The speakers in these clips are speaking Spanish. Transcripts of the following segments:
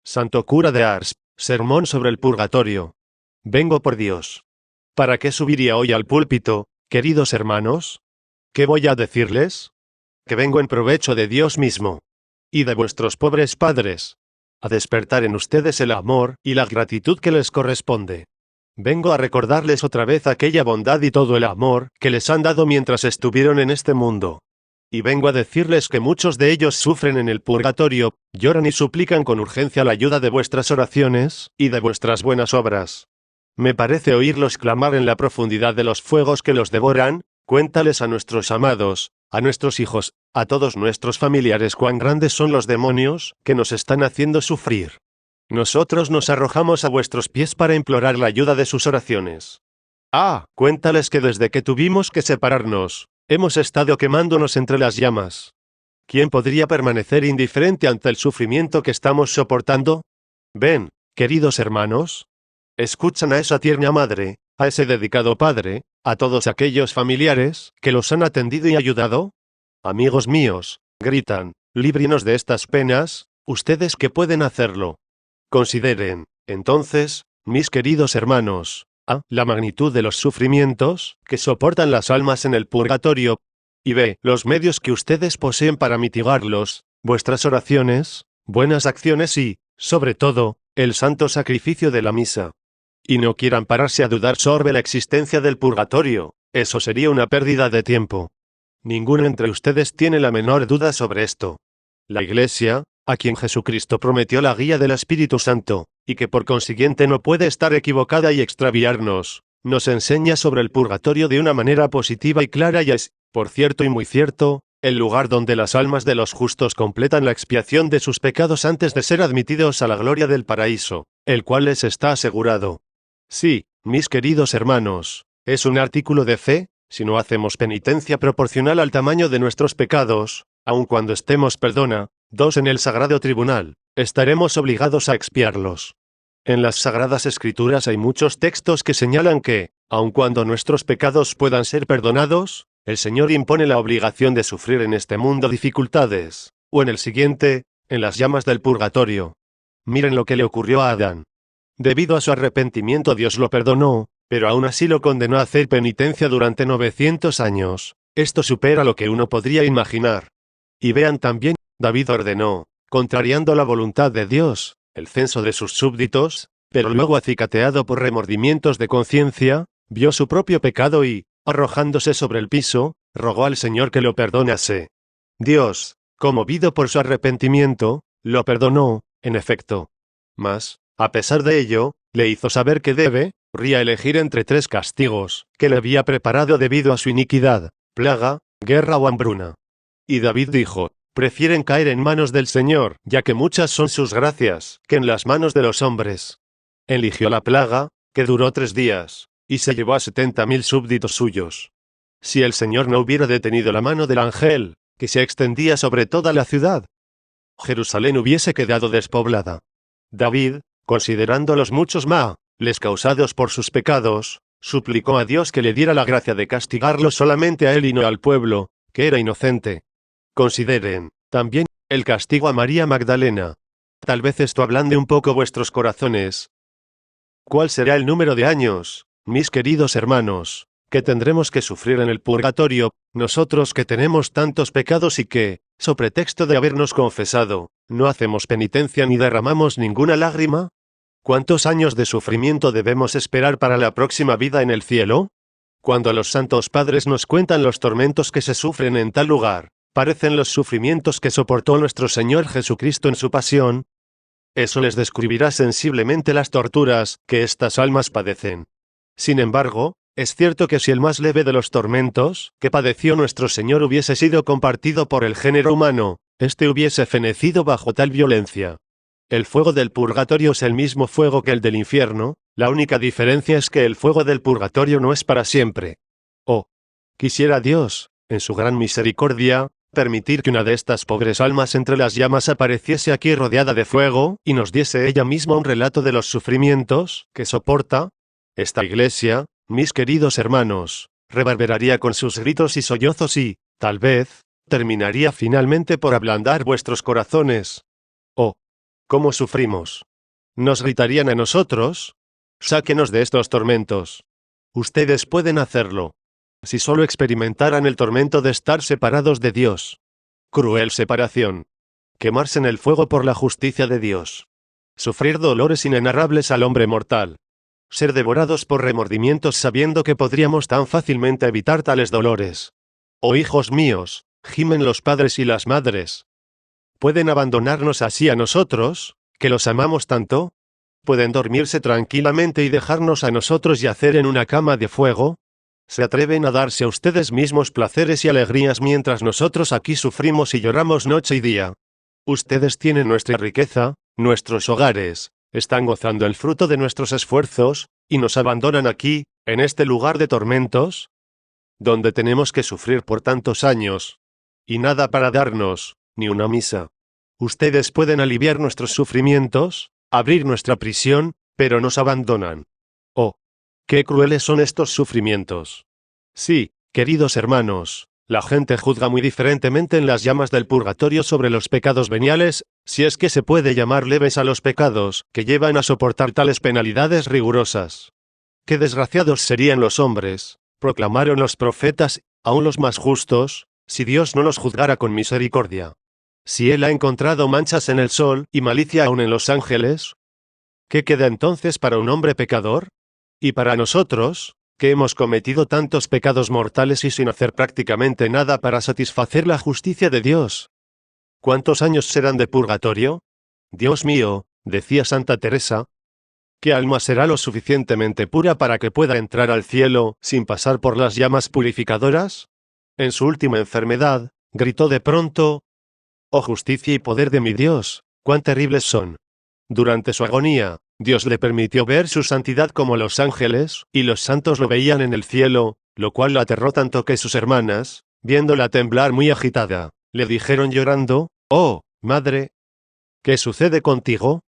Santo cura de Ars, sermón sobre el purgatorio. Vengo por Dios. ¿Para qué subiría hoy al púlpito, queridos hermanos? ¿Qué voy a decirles? Que vengo en provecho de Dios mismo. Y de vuestros pobres padres. A despertar en ustedes el amor y la gratitud que les corresponde. Vengo a recordarles otra vez aquella bondad y todo el amor que les han dado mientras estuvieron en este mundo. Y vengo a decirles que muchos de ellos sufren en el purgatorio, lloran y suplican con urgencia la ayuda de vuestras oraciones y de vuestras buenas obras. Me parece oírlos clamar en la profundidad de los fuegos que los devoran: cuéntales a nuestros amados, a nuestros hijos, a todos nuestros familiares cuán grandes son los demonios que nos están haciendo sufrir. Nosotros nos arrojamos a vuestros pies para implorar la ayuda de sus oraciones. Cuéntales que desde que tuvimos que separarnos, hemos estado quemándonos entre las llamas. ¿Quién podría permanecer indiferente ante el sufrimiento que estamos soportando? Ven, queridos hermanos. Escuchan a esa tierna madre, a ese dedicado padre, a todos aquellos familiares que los han atendido y ayudado. Amigos míos, gritan, líbranos de estas penas, ustedes que pueden hacerlo. Consideren, entonces, mis queridos hermanos, la magnitud de los sufrimientos que soportan las almas en el purgatorio, y ve los medios que ustedes poseen para mitigarlos, vuestras oraciones, buenas acciones y, sobre todo, el santo sacrificio de la misa. Y no quieran pararse a dudar sobre la existencia del purgatorio, eso sería una pérdida de tiempo. Ninguno entre ustedes tiene la menor duda sobre esto. La Iglesia, a quien Jesucristo prometió la guía del Espíritu Santo, y que por consiguiente no puede estar equivocada y extraviarnos, nos enseña sobre el purgatorio de una manera positiva y clara y es, por cierto y muy cierto, el lugar donde las almas de los justos completan la expiación de sus pecados antes de ser admitidos a la gloria del paraíso, el cual les está asegurado. Sí, mis queridos hermanos, es un artículo de fe, si no hacemos penitencia proporcional al tamaño de nuestros pecados, aun cuando estemos en el sagrado tribunal, estaremos obligados a expiarlos. En las Sagradas Escrituras hay muchos textos que señalan que, aun cuando nuestros pecados puedan ser perdonados, el Señor impone la obligación de sufrir en este mundo dificultades, o en el siguiente, en las llamas del purgatorio. Miren lo que le ocurrió a Adán. Debido a su arrepentimiento Dios lo perdonó, pero aún así lo condenó a hacer penitencia durante 900 años. Esto supera lo que uno podría imaginar. Y vean también, David ordenó, contrariando la voluntad de Dios, el censo de sus súbditos, pero luego acicateado por remordimientos de conciencia, vio su propio pecado y, arrojándose sobre el piso, rogó al Señor que lo perdonase. Dios, conmovido por su arrepentimiento, lo perdonó, en efecto. Mas, a pesar de ello, le hizo saber que debería elegir entre 3 castigos que le había preparado debido a su iniquidad: plaga, guerra o hambruna. Y David dijo: prefieren caer en manos del Señor, ya que muchas son sus gracias, que en las manos de los hombres. Eligió la plaga, que duró 3 días, y se llevó a 70.000 súbditos suyos. Si el Señor no hubiera detenido la mano del ángel, que se extendía sobre toda la ciudad, Jerusalén hubiese quedado despoblada. David, considerando los muchos males causados por sus pecados, suplicó a Dios que le diera la gracia de castigarlo solamente a él y no al pueblo, que era inocente. Consideren, también, el castigo a María Magdalena. Tal vez esto ablande un poco vuestros corazones. ¿Cuál será el número de años, mis queridos hermanos, que tendremos que sufrir en el purgatorio, nosotros que tenemos tantos pecados y que, so pretexto de habernos confesado, no hacemos penitencia ni derramamos ninguna lágrima? ¿Cuántos años de sufrimiento debemos esperar para la próxima vida en el cielo? Cuando los santos padres nos cuentan los tormentos que se sufren en tal lugar, parecen los sufrimientos que soportó nuestro Señor Jesucristo en su pasión. Eso les describirá sensiblemente las torturas que estas almas padecen. Sin embargo, es cierto que si el más leve de los tormentos que padeció nuestro Señor hubiese sido compartido por el género humano, éste hubiese fenecido bajo tal violencia. El fuego del purgatorio es el mismo fuego que el del infierno, la única diferencia es que el fuego del purgatorio no es para siempre. Quisiera Dios, en su gran misericordia, permitir que una de estas pobres almas entre las llamas apareciese aquí rodeada de fuego, y nos diese ella misma un relato de los sufrimientos que soporta. Esta Iglesia, mis queridos hermanos, reverberaría con sus gritos y sollozos y, tal vez, terminaría finalmente por ablandar vuestros corazones. ¿Cómo sufrimos? ¿Nos gritarían a nosotros? Sáquenos de estos tormentos. Ustedes pueden hacerlo. Si solo experimentaran el tormento de estar separados de Dios. Cruel separación. Quemarse en el fuego por la justicia de Dios. Sufrir dolores inenarrables al hombre mortal. Ser devorados por remordimientos sabiendo que podríamos tan fácilmente evitar tales dolores. Oh hijos míos, gimen los padres y las madres. ¿Pueden abandonarnos así a nosotros, que los amamos tanto? ¿Pueden dormirse tranquilamente y dejarnos a nosotros yacer en una cama de fuego? ¿Se atreven a darse a ustedes mismos placeres y alegrías mientras nosotros aquí sufrimos y lloramos noche y día? Ustedes tienen nuestra riqueza, nuestros hogares, están gozando el fruto de nuestros esfuerzos, y nos abandonan aquí, en este lugar de tormentos, donde tenemos que sufrir por tantos años, y nada para darnos, ni una misa. Ustedes pueden aliviar nuestros sufrimientos, abrir nuestra prisión, pero nos abandonan. Oh, qué crueles son estos sufrimientos. Sí, queridos hermanos, la gente juzga muy diferentemente en las llamas del purgatorio sobre los pecados veniales, si es que se puede llamar leves a los pecados que llevan a soportar tales penalidades rigurosas. Qué desgraciados serían los hombres, proclamaron los profetas, aun los más justos, si Dios no los juzgara con misericordia. Si Él ha encontrado manchas en el sol y malicia aún en los ángeles, ¿qué queda entonces para un hombre pecador? Y para nosotros, que hemos cometido tantos pecados mortales y sin hacer prácticamente nada para satisfacer la justicia de Dios. ¿Cuántos años serán de purgatorio? Dios mío, decía Santa Teresa, ¿qué alma será lo suficientemente pura para que pueda entrar al cielo sin pasar por las llamas purificadoras? En su última enfermedad, gritó de pronto: «Oh justicia y poder de mi Dios, cuán terribles son». Durante su agonía, Dios le permitió ver su santidad como los ángeles y los santos lo veían en el cielo, lo cual la aterró tanto que sus hermanas, viéndola temblar muy agitada, le dijeron llorando: «Oh, madre, ¿qué sucede contigo?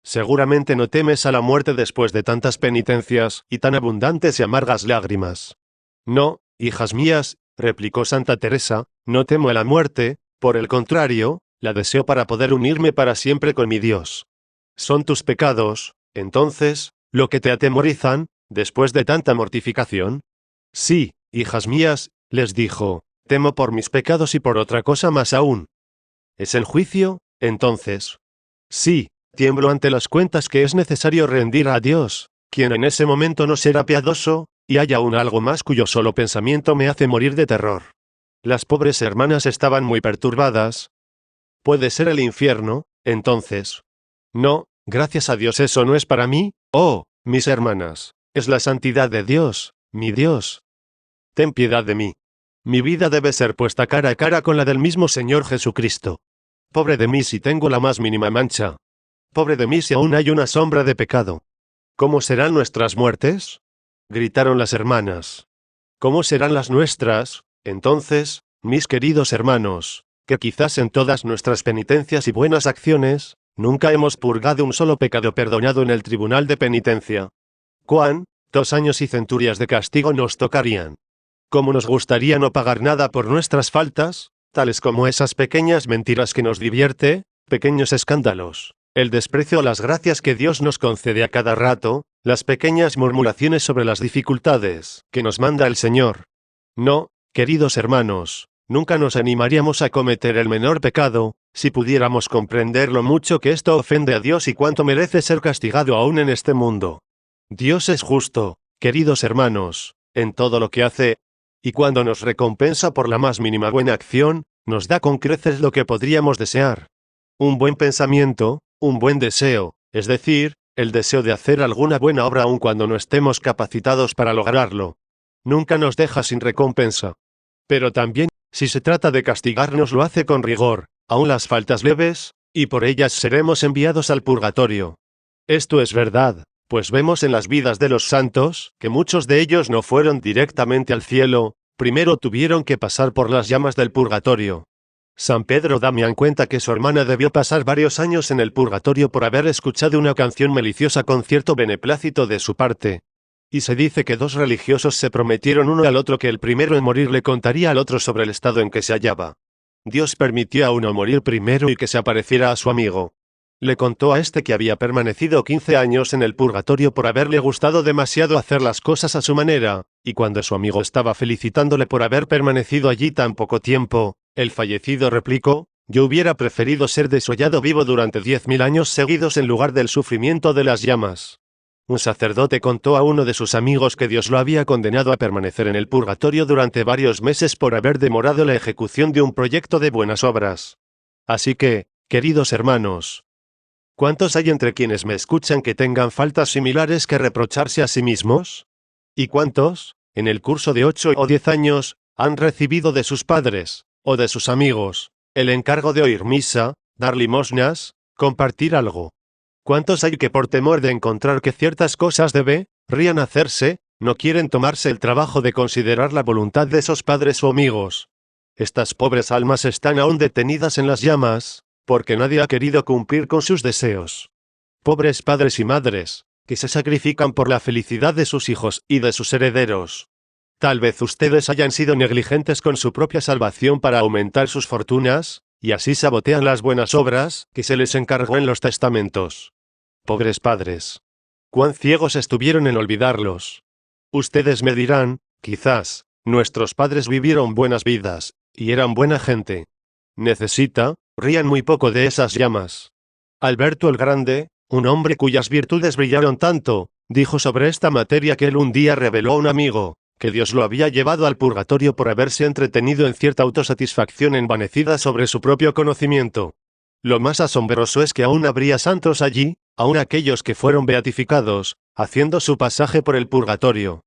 Seguramente no temes a la muerte después de tantas penitencias y tan abundantes y amargas lágrimas». «No, hijas mías», replicó Santa Teresa, «no temo a la muerte, por el contrario, la deseo para poder unirme para siempre con mi Dios». Son tus pecados, entonces, lo que te atemorizan, después de tanta mortificación. Sí, hijas mías, les dijo, temo por mis pecados y por otra cosa más aún. ¿Es el juicio, entonces? Sí, tiemblo ante las cuentas que es necesario rendir a Dios, quien en ese momento no será piadoso, y hay aún algo más cuyo solo pensamiento me hace morir de terror. Las pobres hermanas estaban muy perturbadas. ¿Puede ser el infierno, entonces? No, gracias a Dios eso no es para mí, oh, mis hermanas, es la santidad de Dios, mi Dios. Ten piedad de mí. Mi vida debe ser puesta cara a cara con la del mismo Señor Jesucristo. Pobre de mí si tengo la más mínima mancha. Pobre de mí si aún hay una sombra de pecado. ¿Cómo serán nuestras muertes?, gritaron las hermanas. ¿Cómo serán las nuestras, entonces, mis queridos hermanos, que quizás en todas nuestras penitencias y buenas acciones, nunca hemos purgado un solo pecado perdonado en el tribunal de penitencia? ¿Cuántos años y centurias de castigo nos tocarían? ¿Cómo nos gustaría no pagar nada por nuestras faltas, tales como esas pequeñas mentiras que nos divierte, pequeños escándalos, el desprecio a las gracias que Dios nos concede a cada rato, las pequeñas murmuraciones sobre las dificultades que nos manda el Señor? No, queridos hermanos, nunca nos animaríamos a cometer el menor pecado, si pudiéramos comprender lo mucho que esto ofende a Dios y cuánto merece ser castigado aún en este mundo. Dios es justo, queridos hermanos, en todo lo que hace, y cuando nos recompensa por la más mínima buena acción, nos da con creces lo que podríamos desear. Un buen pensamiento, un buen deseo, es decir, el deseo de hacer alguna buena obra aun cuando no estemos capacitados para lograrlo. Nunca nos deja sin recompensa. Pero también, si se trata de castigarnos, lo hace con rigor, aun las faltas leves, y por ellas seremos enviados al purgatorio. Esto es verdad, pues vemos en las vidas de los santos, que muchos de ellos no fueron directamente al cielo, primero tuvieron que pasar por las llamas del purgatorio. San Pedro Damián cuenta que su hermana debió pasar varios años en el purgatorio por haber escuchado una canción maliciosa con cierto beneplácito de su parte. Y se dice que dos religiosos se prometieron uno al otro que el primero en morir le contaría al otro sobre el estado en que se hallaba. Dios permitió a uno morir primero y que se apareciera a su amigo. Le contó a este que había permanecido 15 años en el purgatorio por haberle gustado demasiado hacer las cosas a su manera, y cuando su amigo estaba felicitándole por haber permanecido allí tan poco tiempo, el fallecido replicó: «Yo hubiera preferido ser desollado vivo durante 10.000 años seguidos en lugar del sufrimiento de las llamas». Un sacerdote contó a uno de sus amigos que Dios lo había condenado a permanecer en el purgatorio durante varios meses por haber demorado la ejecución de un proyecto de buenas obras. Así que, queridos hermanos, ¿cuántos hay entre quienes me escuchan que tengan faltas similares que reprocharse a sí mismos? ¿Y cuántos, en el curso de 8 o 10 años, han recibido de sus padres, o de sus amigos, el encargo de oír misa, dar limosnas, compartir algo? ¿Cuántos hay que por temor de encontrar que ciertas cosas deberían hacerse, no quieren tomarse el trabajo de considerar la voluntad de esos padres o amigos? Estas pobres almas están aún detenidas en las llamas, porque nadie ha querido cumplir con sus deseos. Pobres padres y madres, que se sacrifican por la felicidad de sus hijos y de sus herederos. Tal vez ustedes hayan sido negligentes con su propia salvación para aumentar sus fortunas, y así sabotean las buenas obras que se les encargó en los testamentos. Pobres padres. ¿Cuán ciegos estuvieron en olvidarlos? Ustedes me dirán, quizás, nuestros padres vivieron buenas vidas, y eran buena gente. Rían muy poco de esas llamas. Alberto el Grande, un hombre cuyas virtudes brillaron tanto, dijo sobre esta materia que él un día reveló a un amigo, que Dios lo había llevado al purgatorio por haberse entretenido en cierta autosatisfacción envanecida sobre su propio conocimiento. Lo más asombroso es que aún habría santos allí, aún aquellos que fueron beatificados, haciendo su pasaje por el purgatorio.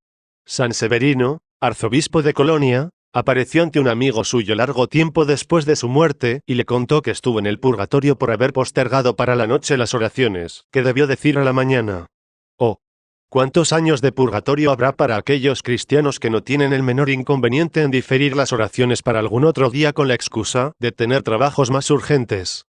San Severino, arzobispo de Colonia, apareció ante un amigo suyo largo tiempo después de su muerte y le contó que estuvo en el purgatorio por haber postergado para la noche las oraciones que debió decir a la mañana. Oh, ¿cuántos años de purgatorio habrá para aquellos cristianos que no tienen el menor inconveniente en diferir las oraciones para algún otro día con la excusa de tener trabajos más urgentes?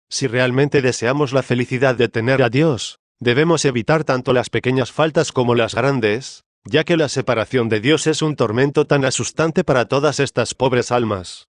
Si realmente deseamos la felicidad de tener a Dios, debemos evitar tanto las pequeñas faltas como las grandes, ya que la separación de Dios es un tormento tan asustante para todas estas pobres almas.